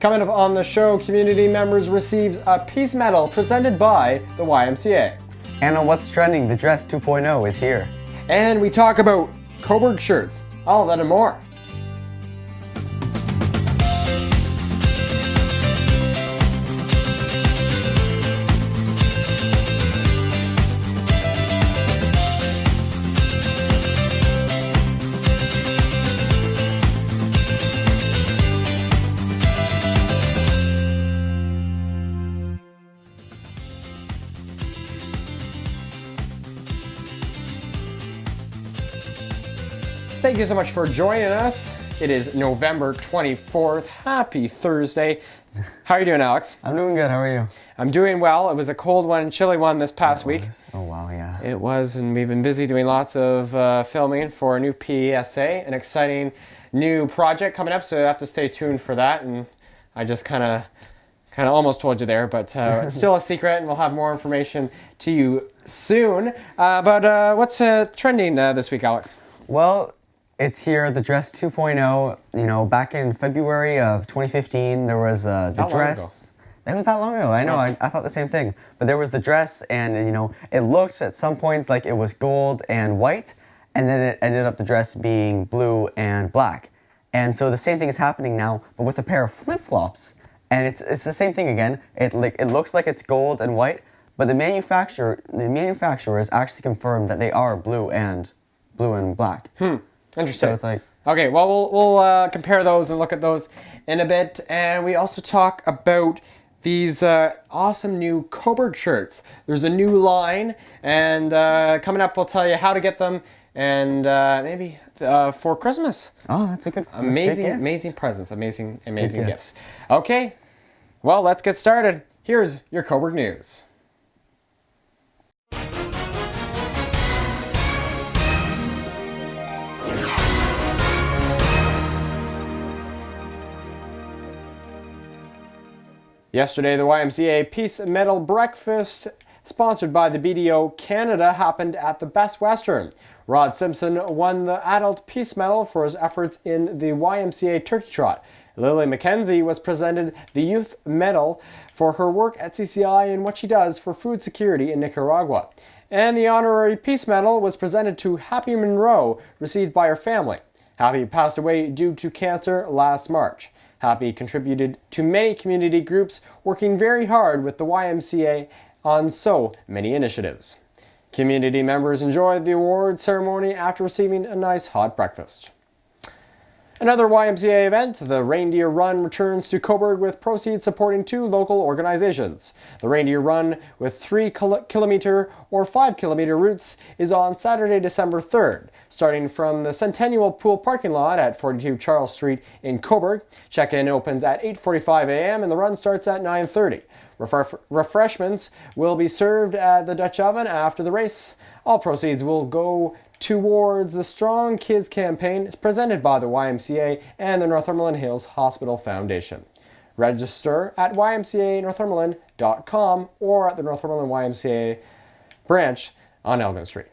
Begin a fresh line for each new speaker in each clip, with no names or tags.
Coming up on the show, community members receives a peace medal presented by the YMCA.
And on What's Trending, the Dress 2.0 is here.
And we talk about Cobourg shirts, all of that and more. Thank you so much for joining us. It is November 24th. Happy Thursday. How are you doing, Alex?
I'm doing good. How are you?
I'm doing well. It was a cold one, chilly one this past week.
Oh, wow, yeah.
It was, and we've been busy doing lots of filming for a new PSA, an exciting new project coming up, so you have to stay tuned for that. And I just kind of almost told you there, but it's still a secret, and we'll have more information to you soon. But what's trending this week, Alex?
Well, it's here, the Dress 2.0. You know, back in February of 2015, there was the dress. It was that long ago. I know. I thought the same thing. But there was the dress, and you know, it looked at some points like it was gold and white, and then it ended up the dress being blue and black. And so the same thing is happening now, but with a pair of flip-flops. And it's the same thing again. It looks like it's gold and white, but the manufacturer has actually confirmed that they are blue and black.
Interesting.
So it's like,
okay, well, we'll compare those and look at those in a bit. And we also talk about these awesome new Cobourg shirts. There's a new line, and coming up, we'll tell you how to get them, and maybe for Christmas.
Oh, that's a good,
amazing presents, amazing gifts. Okay, well, let's get started. Here's your Cobourg news. Yesterday, the YMCA Peace Medal Breakfast, sponsored by the BDO Canada, happened at the Best Western. Rod Simpson won the Adult Peace Medal for his efforts in the YMCA Turkey Trot. Lily McKenzie was presented the Youth Medal for her work at CCI and what she does for food security in Nicaragua. And the Honorary Peace Medal was presented to Happy Monroe, received by her family. Happy passed away due to cancer last March. Happy contributed to many community groups, working very hard with the YMCA on so many initiatives. Community members enjoyed the award ceremony after receiving a nice hot breakfast. Another YMCA event, the Reindeer Run, returns to Cobourg with proceeds supporting 2 local organizations. The Reindeer Run, with 3-kilometer or 5-kilometer routes, is on Saturday, December 3rd, starting from the Centennial Pool parking lot at 42 Charles Street in Cobourg. Check-in opens at 8:45 a.m. and the run starts at 9:30. Refreshments will be served at the Dutch Oven after the race. All proceeds will go towards the Strong Kids campaign presented by the YMCA and the Northumberland Hills Hospital Foundation. Register at ymcanorthumberland.com or at the Northumberland YMCA branch on Elgin Street.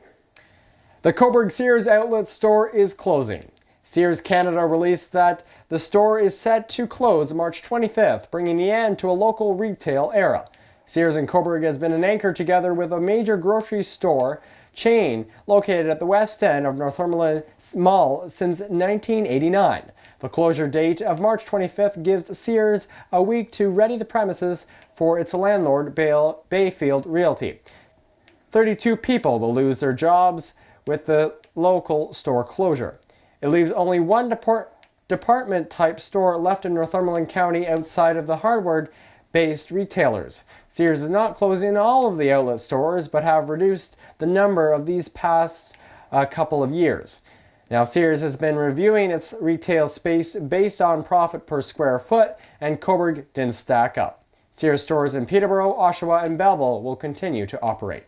The Cobourg Sears outlet store is closing. Sears Canada released that the store is set to close March 25th, bringing the end to a local retail era. Sears and Cobourg has been an anchor together with a major grocery store chain located at the west end of Northumberland Mall since 1989. The closure date of March 25th gives Sears a week to ready the premises for its landlord, Bayfield Realty. 32 people will lose their jobs with the local store closure. It leaves only one department-type store left in Northumberland County outside of the hardware-based retailers. Sears is not closing all of the outlet stores, but have reduced the number of these past couple of years. Now, Sears has been reviewing its retail space based on profit per square foot, and Cobourg didn't stack up. Sears stores in Peterborough, Oshawa, and Belleville will continue to operate.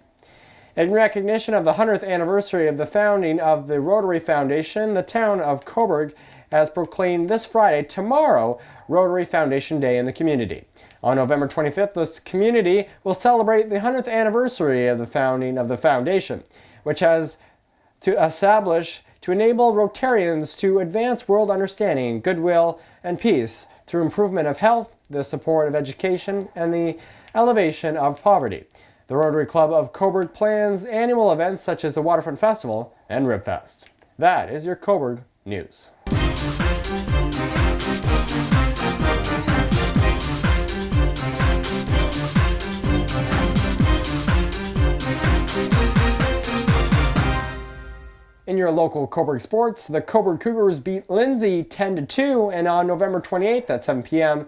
In recognition of the 100th anniversary of the founding of the Rotary Foundation, the town of Cobourg has proclaimed this Friday, tomorrow, Rotary Foundation Day in the community. On November 25th, this community will celebrate the 100th anniversary of the founding of the foundation, which has to establish to enable Rotarians to advance world understanding, goodwill, and peace through improvement of health, the support of education, and the elevation of poverty. The Rotary Club of Cobourg plans annual events such as the Waterfront Festival and Ribfest. That is your Cobourg news. In your local Cobourg sports, the Cobourg Cougars beat Lindsay 10-2, and on November 28th at 7 p.m.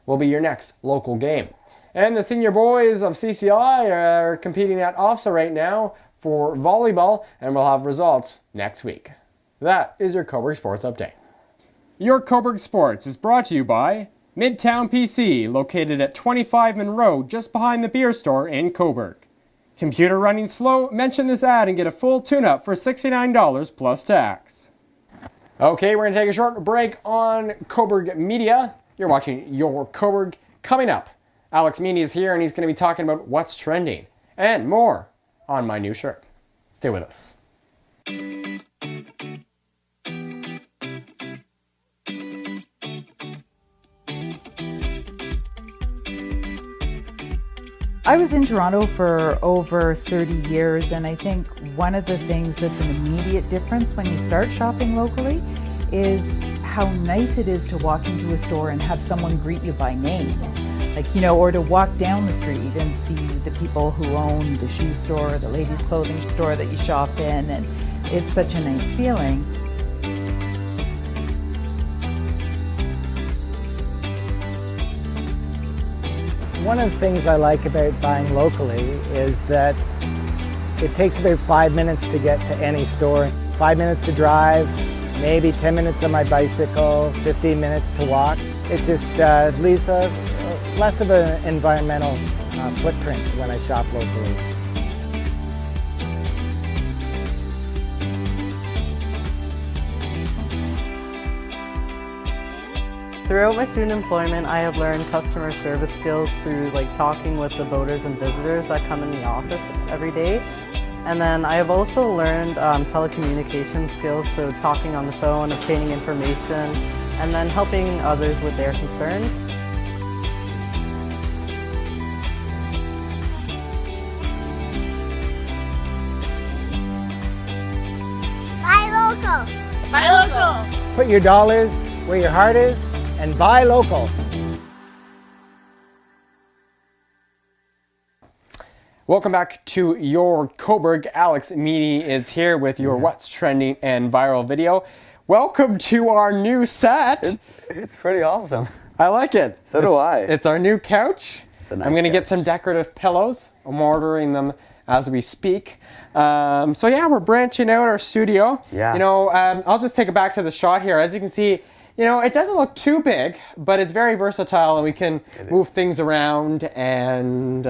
will be your next local game. And the senior boys of CCI are competing at OFSA right now for volleyball, and we'll have results next week. That is your Cobourg Sports Update. Your Cobourg Sports is brought to you by Midtown PC, located at 25 Monroe, just behind the beer store in Cobourg. Computer running slow? Mention this ad and get a full tune-up for $69 plus tax. Okay, we're going to take a short break on Cobourg Media. You're watching Your Cobourg. Coming up, Alex Meany is here and he's going to be talking about what's trending and more on my new shirt. Stay with us.
I was in Toronto for over 30 years, and I think one of the things that's an immediate difference when you start shopping locally is how nice it is to walk into a store and have someone greet you by name. Or to walk down the street and see the people who own the shoe store, the ladies' clothing store that you shop in, and it's such a nice feeling.
One of the things I like about buying locally is that it takes about 5 minutes to get to any store. 5 minutes to drive, maybe 10 minutes on my bicycle, 15 minutes to walk. It just leaves less of an environmental footprint when I shop locally.
Throughout my student employment, I have learned customer service skills through talking with the voters and visitors that come in the office every day. And then I have also learned telecommunication skills, so talking on the phone, obtaining information, and then helping others with their concerns.
Buy local. Buy local.
Put your dollars where your heart is and buy local.
Welcome back to Your Cobourg. Alex Meany is here with your What's Trending and Viral video. Welcome to our new set.
It's pretty awesome.
I like it.
So do I.
It's our new couch.
It's a nice
I'm going to get
couch.
some decorative pillows. I'm ordering them as we speak. So yeah, we're branching out our studio.
Yeah.
I'll just take it back to the shot here. As you can see, it doesn't look too big, but it's very versatile and we can move things around and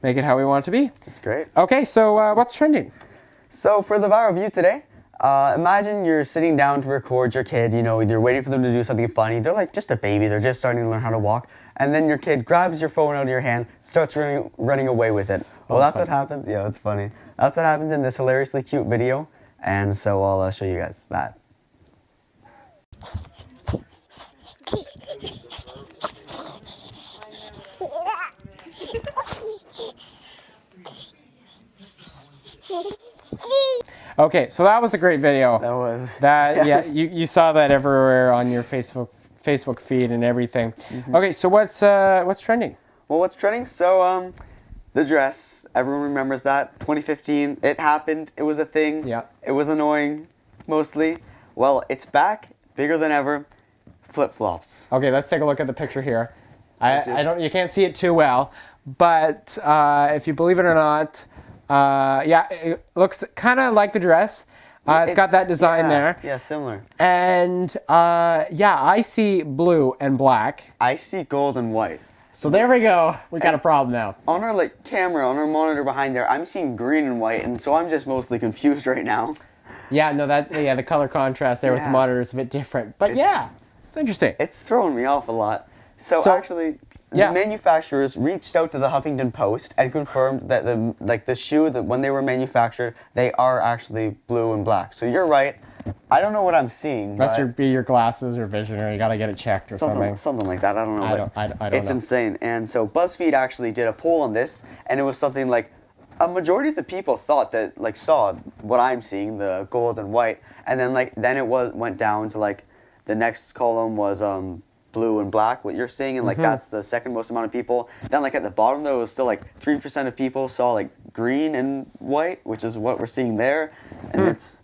make it how we want it to be.
It's great.
Okay, so what's trending?
So for the viral view today, imagine you're sitting down to record your kid, you're waiting for them to do something funny. They're like just a baby, they're just starting to learn how to walk. And then your kid grabs your phone out of your hand, starts running away with it. Well, that's what happens. Yeah, it's funny. That's what happens in this hilariously cute video. And so I'll show you guys that.
Okay, so that was a great video.
That was.
Yeah, you saw that everywhere on your Facebook feed and everything.
Mm-hmm.
Okay, so what's trending?
Well, what's trending? So, the dress. Everyone remembers that. 2015. It happened. It was a thing.
Yeah.
It was annoying, mostly. Well, it's back, bigger than ever. Flip-flops.
Okay, let's take a look at the picture here.
Yes,
I don't. You can't see it too well, but if you believe it or not, yeah, it looks kind of like the dress. It's got that design there.
Yeah, similar.
And yeah, I see blue and black.
I see gold and white.
So there we go. We got a problem now.
On our camera, on our monitor behind there, I'm seeing green and white, and so I'm just mostly confused right now.
Yeah, no, the color contrast there with the
Yeah.
monitor is a bit different, but yeah, it's interesting.
It's throwing me off a lot. So actually,
yeah.
the manufacturers reached out to the Huffington Post and confirmed that the shoe that when they were manufactured, they are actually blue and black. So you're right. I don't know what I'm seeing.
Must
but
be your glasses or vision, or you got to get it checked or something.
something like that. I don't know.
I don't
It's
know.
insane. And so BuzzFeed actually did a poll on this, and it was something like a majority of the people thought that like saw what I'm seeing, the gold and white, and then it went down to like the next column was blue and black, what you're seeing, and like that's the second most amount of people. Then like at the bottom though, it was still like 3% of people saw like green and white, which is what we're seeing there. And it's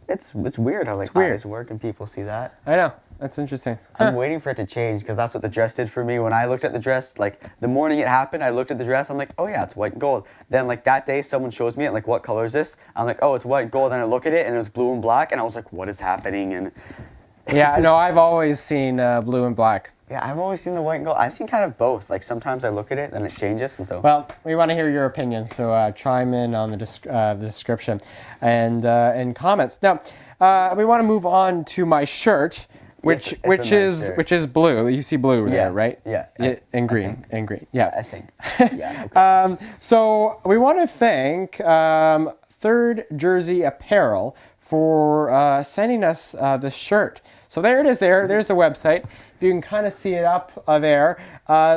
weird how like eyes work and people see that.
I know. That's interesting.
I'm waiting for it to change because that's what the dress did for me. When I looked at the dress, like the morning it happened, I looked at the dress. I'm like, oh yeah, it's white and gold. Then like that day, someone shows me it. Like, what color is this? I'm like, oh, it's white and gold. And I look at it, and it was blue and black. And I was like, what is happening? And
Yeah, no, I've always seen blue and black.
yeah, I've always seen the white and gold. I've seen kind of both. Like sometimes I look at it, then it changes, and so.
Well, we want to hear your opinion, so chime in on the description and comments. Now, we want to move on to my shirt, which
It's a nice shirt.
which is blue. You see blue there, right?
Yeah.
And green, Yeah.
I think. Yeah. Okay.
So we want to thank Third Jersey Apparel for sending us this shirt. So there it is. There's the website. If you can kind of see it up there.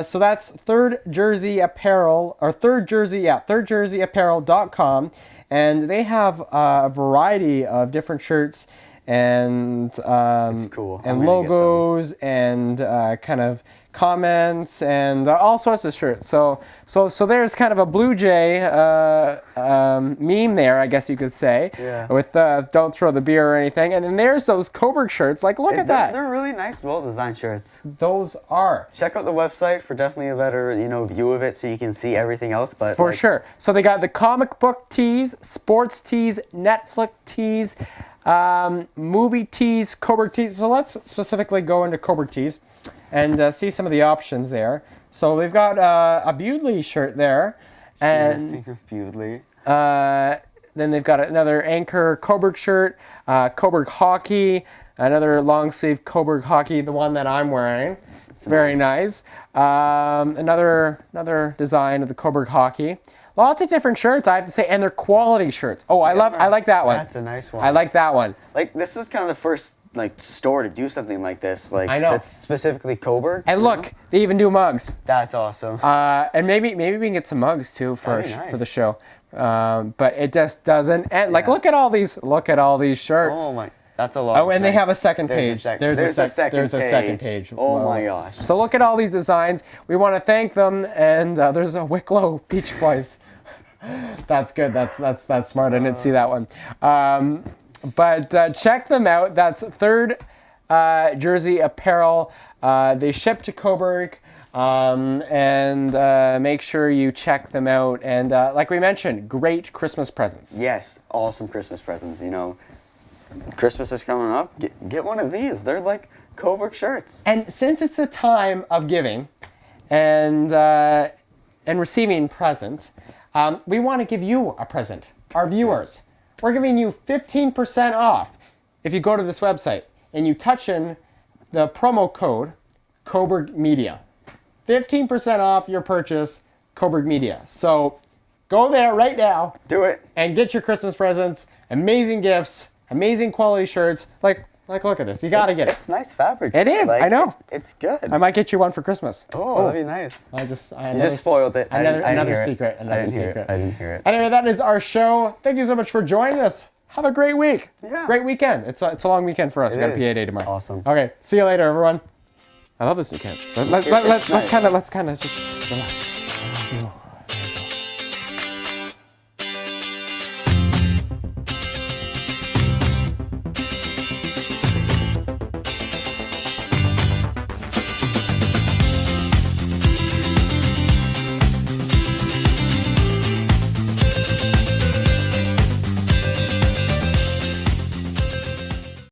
So that's Third Jersey Apparel, or thirdjerseyapparel.com, and they have a variety of different shirts and
It's cool. I'm
and
gonna get some.
logos and kind of comments and all sorts of shirts. So there's kind of a Blue Jay meme there, I guess you could say,
Yeah.
with don't throw the beer or anything. And then there's those Cobourg shirts. Like, look at that.
They're really nice, well-designed shirts.
Those are.
Check out the website for definitely a better, view of it, so you can see everything else. But
For
like,
sure. So they got the comic book tees, sports tees, Netflix tees, movie tees, Cobourg tees. So let's specifically go into Cobourg tees and see some of the options there. So they've got a Bewdley shirt there, and
Bewdley.
then they've got another Anchor Cobourg shirt, Cobourg hockey, another long sleeve Cobourg hockey, the one that I'm wearing. It's very nice. Another design of the Cobourg hockey. Lots of different shirts, I have to say, and they're quality shirts. Oh, I like that one.
That's a nice one.
I like that one.
Like, this is kind of the first store to do something like this. Like,
I know.
That's specifically Cobourg.
And look, they even do mugs.
That's awesome.
And maybe we can get some mugs too for
That'd be nice.
for the show. But it just doesn't. And like, look at all these shirts.
Oh my, that's a lot.
Oh, and they have a second page.
There's a second page. Oh
Wow.
my gosh.
So look at all these designs. We want to thank them. And there's a Wicklow Beach Boys. That's good. That's smart. I didn't see that one. But check them out. That's Third Jersey Apparel. They ship to Cobourg. And make sure you check them out. And like we mentioned, great Christmas presents.
Yes, awesome Christmas presents. Christmas is coming up. Get one of these. They're like Cobourg shirts.
And since it's the time of giving and receiving presents, we want to give you a present, our viewers. We're giving you 15% off if you go to this website and you touch in the promo code Cobourg Media. 15% off your purchase, Cobourg Media. So go there right now.
Do it.
And get your Christmas presents, amazing gifts, amazing quality shirts. Like look at this. You got to get it.
It's nice fabric.
It is, I know.
It's good.
I might get you one for Christmas.
Oh, that'd be nice.
You
just spoiled it.
Another secret.
I didn't hear it.
Anyway, that is our show. Thank you so much for joining us. Have a great week.
Yeah.
Great weekend. It's a long weekend for us. We got a PA day tomorrow.
Awesome.
Okay. See you later, everyone. I love this new catch. Let's kind of just relax.